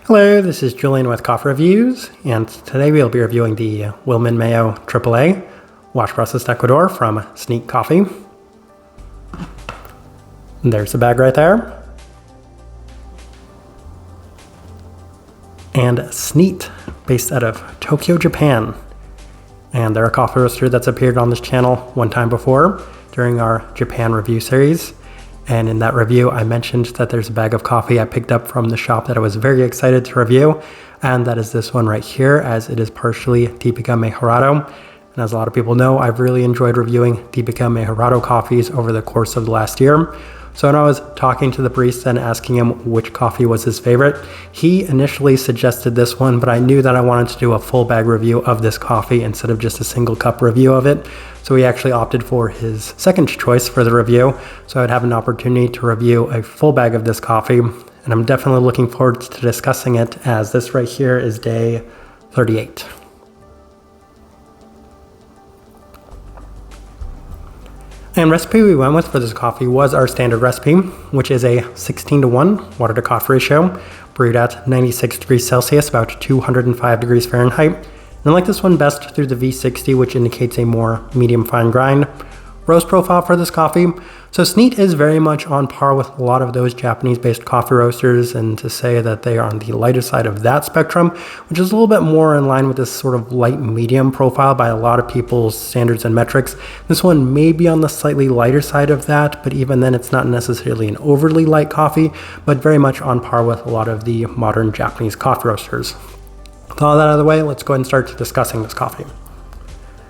Hello, this is Julian with Coffee Reviews, and today we'll be reviewing the Wilman Mayo AAA wash processed Ecuador from Sniite Coffee. And there's the bag right there. And Sniite, based out of Tokyo, Japan. And they're a coffee roaster that's appeared on this channel one time before during our Japan review series. And in that review, I mentioned that there's a bag of coffee I picked up from the shop that I was very excited to review. And that is this one right here, as it is partially Typica Mejorado. And as a lot of people know, I've really enjoyed reviewing Typica Mejorado coffees over the course of the last year. So when I was talking to the barista and asking him which coffee was his favorite, he initially suggested this one, but I knew that I wanted to do a full bag review of this coffee instead of just a single cup review of it. So he actually opted for his second choice for the review. So I'd have an opportunity to review a full bag of this coffee. And I'm definitely looking forward to discussing it, as this right here is day 38. And recipe we went with for this coffee was our standard recipe, which is a 16:1 water to coffee ratio, brewed at 96 degrees Celsius, about 205 degrees Fahrenheit. And I like this one best through the V60, which indicates a more medium fine grind. Roast profile for this coffee. So Sniite is very much on par with a lot of those Japanese-based coffee roasters, and to say that they are on the lighter side of that spectrum, which is a little bit more in line with this sort of light medium profile by a lot of people's standards and metrics. This one may be on the slightly lighter side of that, but even then it's not necessarily an overly light coffee, but very much on par with a lot of the modern Japanese coffee roasters. With all that out of the way, let's go ahead and start discussing this coffee.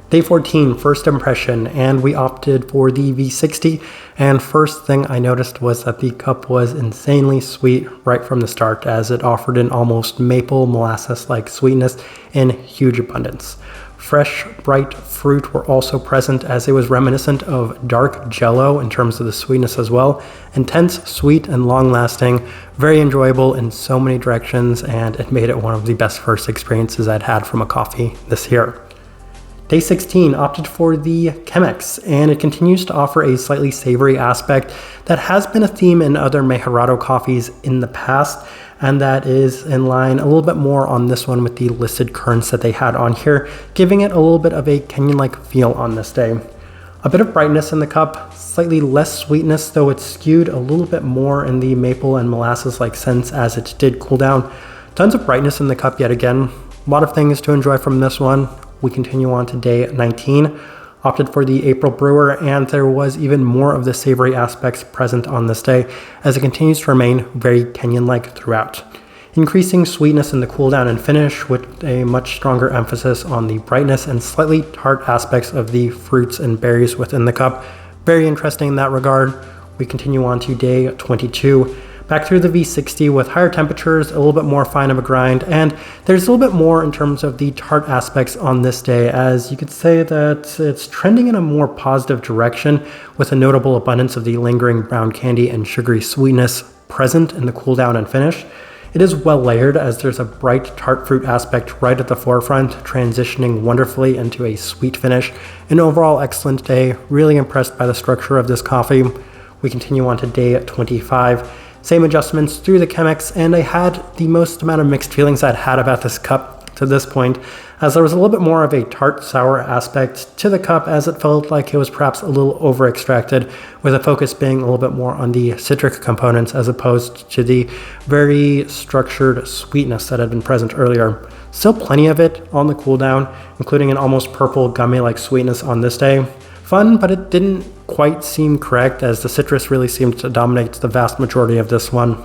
Day 14, first impression, and we opted for the V60, and first thing I noticed was that the cup was insanely sweet right from the start, as it offered an almost maple molasses-like sweetness in huge abundance. Fresh, bright fruit were also present, as it was reminiscent of dark jello in terms of the sweetness as well. Intense, sweet, and long-lasting, very enjoyable in so many directions, and it made it one of the best first experiences I'd had from a coffee this year. Day 16 opted for the Chemex, and it continues to offer a slightly savory aspect that has been a theme in other Mejorado coffees in the past, and that is in line a little bit more on this one with the listed currants that they had on here, giving it a little bit of a Kenyan-like feel on this day. A bit of brightness in the cup, slightly less sweetness, though it's skewed a little bit more in the maple and molasses-like sense as it did cool down. Tons of brightness in the cup yet again. A lot of things to enjoy from this one. We continue on to day 19, opted for the April brewer, and there was even more of the savory aspects present on this day, as it continues to remain very Kenyan-like throughout. Increasing sweetness in the cool down and finish, with a much stronger emphasis on the brightness and slightly tart aspects of the fruits and berries within the cup. Very interesting in that regard. We continue on to day 22. Back through the V60 with higher temperatures, a little bit more fine of a grind, and there's a little bit more in terms of the tart aspects on this day, as you could say that it's trending in a more positive direction with a notable abundance of the lingering brown candy and sugary sweetness present in the cool down and finish. It is well layered, as there's a bright tart fruit aspect right at the forefront, transitioning wonderfully into a sweet finish. An overall excellent day, really impressed by the structure of this coffee. We continue on to day 25. Same adjustments through the Chemex, and I had the most amount of mixed feelings I'd had about this cup to this point, as there was a little bit more of a tart sour aspect to the cup, as it felt like it was perhaps a little over extracted, with a focus being a little bit more on the citric components as opposed to the very structured sweetness that had been present earlier. Still plenty of it on the cool down, including an almost purple gummy-like sweetness on this day. Fun, but it didn't quite seem correct, as the citrus really seemed to dominate the vast majority of this one.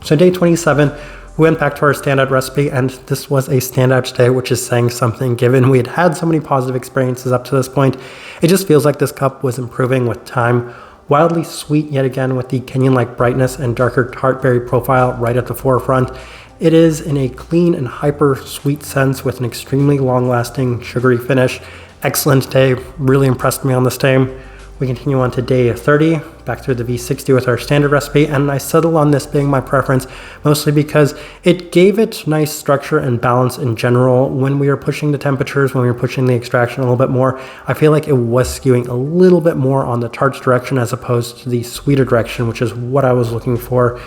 So day 27, we went back to our standout recipe, and this was a standout day, which is saying something given we had had so many positive experiences up to this point. It just feels like this cup was improving with time. Wildly sweet yet again, with the Kenyan-like brightness and darker tart berry profile right at the forefront. It is in a clean and hyper sweet sense with an extremely long-lasting sugary finish. Excellent day, really impressed me on this day. We continue on to day 30, back through the V60 with our standard recipe, and I settled on this being my preference, mostly because it gave it nice structure and balance in general. When we were pushing the temperatures, when we were pushing the extraction a little bit more, I feel like it was skewing a little bit more on the tarts direction as opposed to the sweeter direction, which is what I was looking for.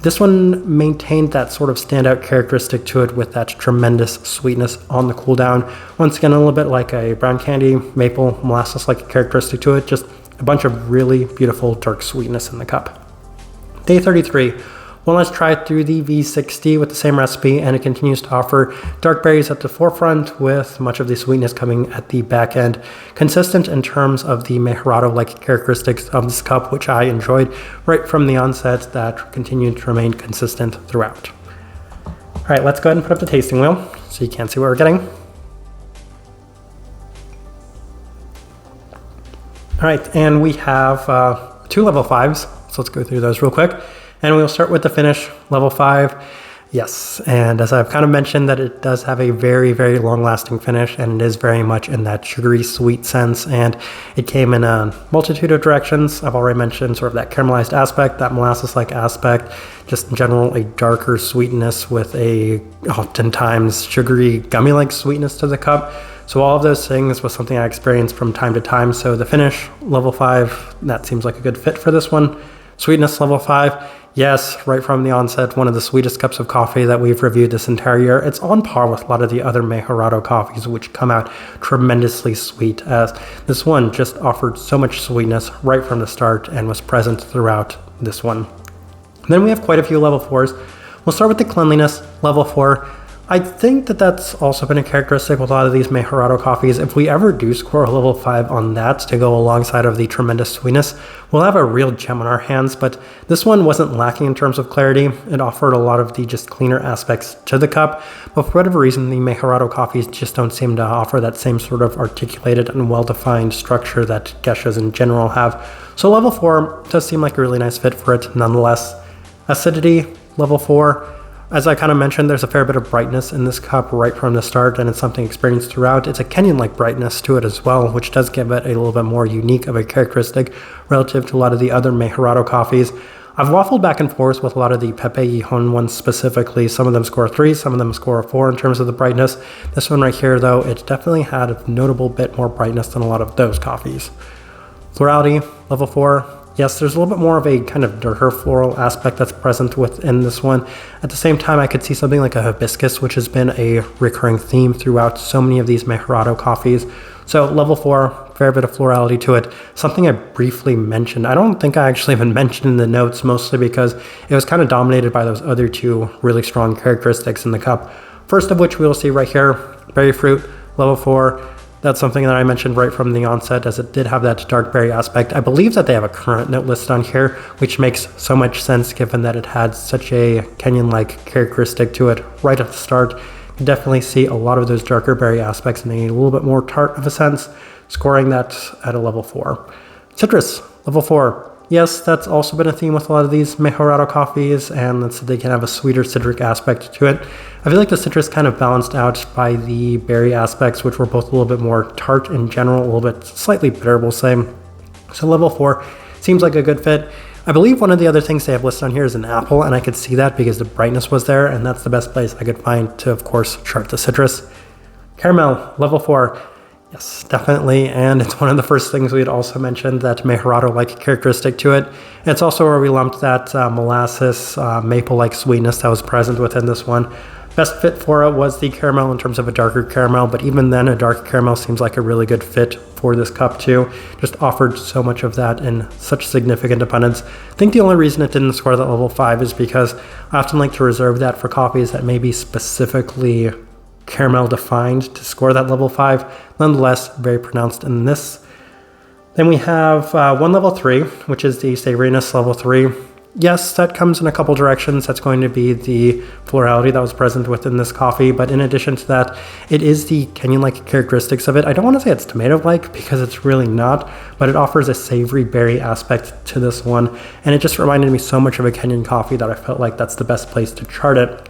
This one maintained that sort of standout characteristic to it with that tremendous sweetness on the cool down. Once again, a little bit like a brown candy, maple, molasses-like characteristic to it, just a bunch of really beautiful dark sweetness in the cup. Day 33. Well, let's try it through the V60 with the same recipe, and it continues to offer dark berries at the forefront with much of the sweetness coming at the back end. Consistent in terms of the Mejorado-like characteristics of this cup, which I enjoyed right from the onset, that continued to remain consistent throughout. All right, let's go ahead and put up the tasting wheel so you can see what we're getting. All right, and we have 2 level 5s, so let's go through those real quick. And we'll start with the finish, level 5. Yes, and as I've kind of mentioned, that it does have a very, very long-lasting finish, and it is very much in that sugary sweet sense, and it came in a multitude of directions. I've already mentioned sort of that caramelized aspect, that molasses-like aspect, just in general a darker sweetness with a oftentimes sugary gummy-like sweetness to the cup. So all of those things was something I experienced from time to time. So the finish, level 5, that seems like a good fit for this one. Sweetness, level 5. Yes, right from the onset, one of the sweetest cups of coffee that we've reviewed this entire year. It's on par with a lot of the other Mejorado coffees, which come out tremendously sweet, as this one just offered so much sweetness right from the start and was present throughout this one. Then we have quite a few level 4s. We'll start with the cleanliness, level 4. I think that that's also been a characteristic with a lot of these Mejorado coffees. If we ever do score a level 5 on that to go alongside of the tremendous sweetness, we'll have a real gem on our hands. But this one wasn't lacking in terms of clarity. It offered a lot of the just cleaner aspects to the cup. But for whatever reason, the Mejorado coffees just don't seem to offer that same sort of articulated and well-defined structure that Geshas in general have. So level 4 does seem like a really nice fit for it nonetheless. Acidity, level 4. As I kind of mentioned, there's a fair bit of brightness in this cup right from the start, and it's something experienced throughout. It's a Kenyan-like brightness to it as well, which does give it a little bit more unique of a characteristic relative to a lot of the other Mejorado coffees. I've waffled back and forth with a lot of the Pepe Yijon ones specifically. Some of them score 3, some of them score 4 in terms of the brightness. This one right here, though, it definitely had a notable bit more brightness than a lot of those coffees. Florality, level 4. Yes, there's a little bit more of a kind of darker floral aspect that's present within this one. At the same time, I could see something like a hibiscus, which has been a recurring theme throughout so many of these Mejorado coffees. So level 4, fair bit of florality to it. Something I briefly mentioned. I don't think I actually even mentioned in the notes, mostly because it was kind of dominated by those other 2 really strong characteristics in the cup. First of which we'll see right here, berry fruit, level 4. That's something that I mentioned right from the onset, as it did have that dark berry aspect. I believe that they have a current note list on here, which makes so much sense given that it had such a Kenyan-like characteristic to it right at the start. You can definitely see a lot of those darker berry aspects making it a little bit more tart of a sense, scoring that at a level 4. Citrus, level 4. Yes, that's also been a theme with a lot of these Mejorado coffees, and that's that they can have a sweeter citric aspect to it. I feel like the citrus kind of balanced out by the berry aspects, which were both a little bit more tart in general, a little bit slightly bitter, we'll say. So level 4 seems like a good fit. I believe one of the other things they have listed on here is an apple, and I could see that because the brightness was there, and that's the best place I could find to, of course, chart the citrus. Caramel, level 4. Yes, definitely, and it's one of the first things we had also mentioned, that Mejorado-like characteristic to it. It's also where we lumped that molasses, maple-like sweetness that was present within this one. Best fit for it was the caramel in terms of a darker caramel, but even then a dark caramel seems like a really good fit for this cup too. Just offered so much of that in such significant abundance. I think the only reason it didn't score that level 5 is because I often like to reserve that for coffees that may be specifically caramel defined to score that level 5. Nonetheless, very pronounced in this. Then we have one level 3, which is the savoriness level 3. Yes, that comes in a couple directions. That's going to be the florality that was present within this coffee, but in addition to that, it is the Kenyan-like characteristics of it. I don't want to say it's tomato-like because it's really not, but it offers a savory berry aspect to this one, and it just reminded me so much of a Kenyan coffee that I felt like that's the best place to chart it.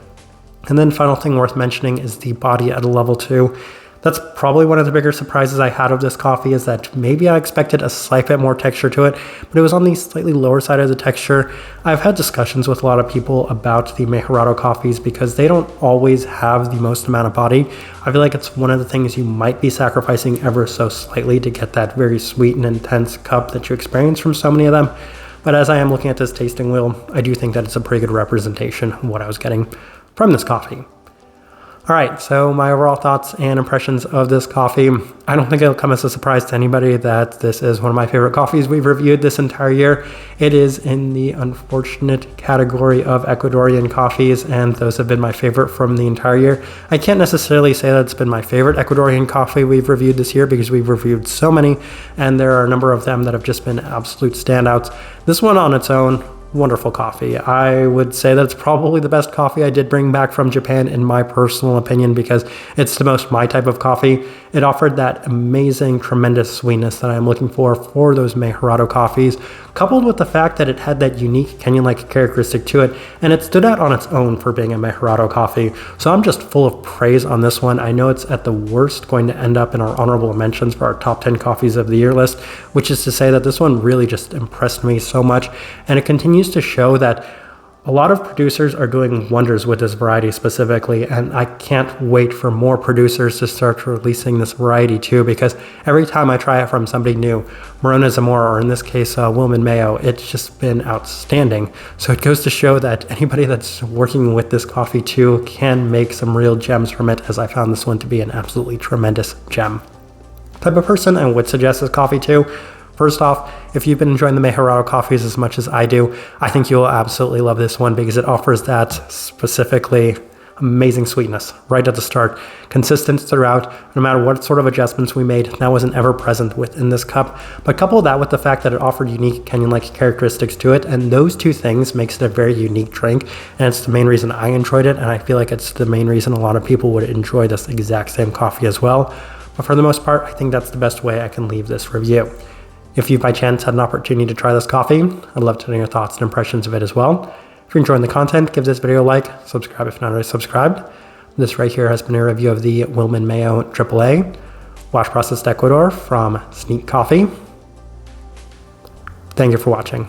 And then final thing worth mentioning is the body at a level 2. That's probably one of the bigger surprises I had of this coffee, is that maybe I expected a slight bit more texture to it, but it was on the slightly lower side of the texture. I've had discussions with a lot of people about the Mejorado coffees because they don't always have the most amount of body. I feel like it's one of the things you might be sacrificing ever so slightly to get that very sweet and intense cup that you experience from so many of them. But as I am looking at this tasting wheel, I do think that it's a pretty good representation of what I was getting from this coffee. All right, so my overall thoughts and impressions of this coffee. I don't think it'll come as a surprise to anybody that this is one of my favorite coffees we've reviewed this entire year. It is in the unfortunate category of Ecuadorian coffees, and those have been my favorite from the entire year. I can't necessarily say that it's been my favorite Ecuadorian coffee we've reviewed this year because we've reviewed so many, and there are a number of them that have just been absolute standouts. This one on its own, wonderful coffee. I would say that it's probably the best coffee I did bring back from Japan in my personal opinion because it's the most my type of coffee. It offered that amazing, tremendous sweetness that I'm looking for those Mejorado coffees, coupled with the fact that it had that unique Kenyan-like characteristic to it, and it stood out on its own for being a Mejorado coffee. So I'm just full of praise on this one. I know it's at the worst going to end up in our honorable mentions for our top 10 coffees of the year list, which is to say that this one really just impressed me so much, and it continues to show that a lot of producers are doing wonders with this variety specifically, and I can't wait for more producers to start releasing this variety too, because every time I try it from somebody new, Morona Zamora, or in this case, Wilman Mayo, it's just been outstanding. So it goes to show that anybody that's working with this coffee too can make some real gems from it, as I found this one to be an absolutely tremendous gem. Type of person I would suggest this coffee to. First off, if you've been enjoying the Mejorado coffees as much as I do, I think you'll absolutely love this one because it offers that specifically amazing sweetness right at the start, consistent throughout, no matter what sort of adjustments we made, that wasn't ever present within this cup. But couple that with the fact that it offered unique Kenyan-like characteristics to it, and those two things makes it a very unique drink, and it's the main reason I enjoyed it, and I feel like it's the main reason a lot of people would enjoy this exact same coffee as well. But for the most part, I think that's the best way I can leave this review. If you by chance had an opportunity to try this coffee, I'd love to know your thoughts and impressions of it as well. If you're enjoying the content, give this video a like, subscribe if not already subscribed. This right here has been a review of the Wilman Mayo AAA, wash processed Ecuador from Sniite Coffee. Thank you for watching.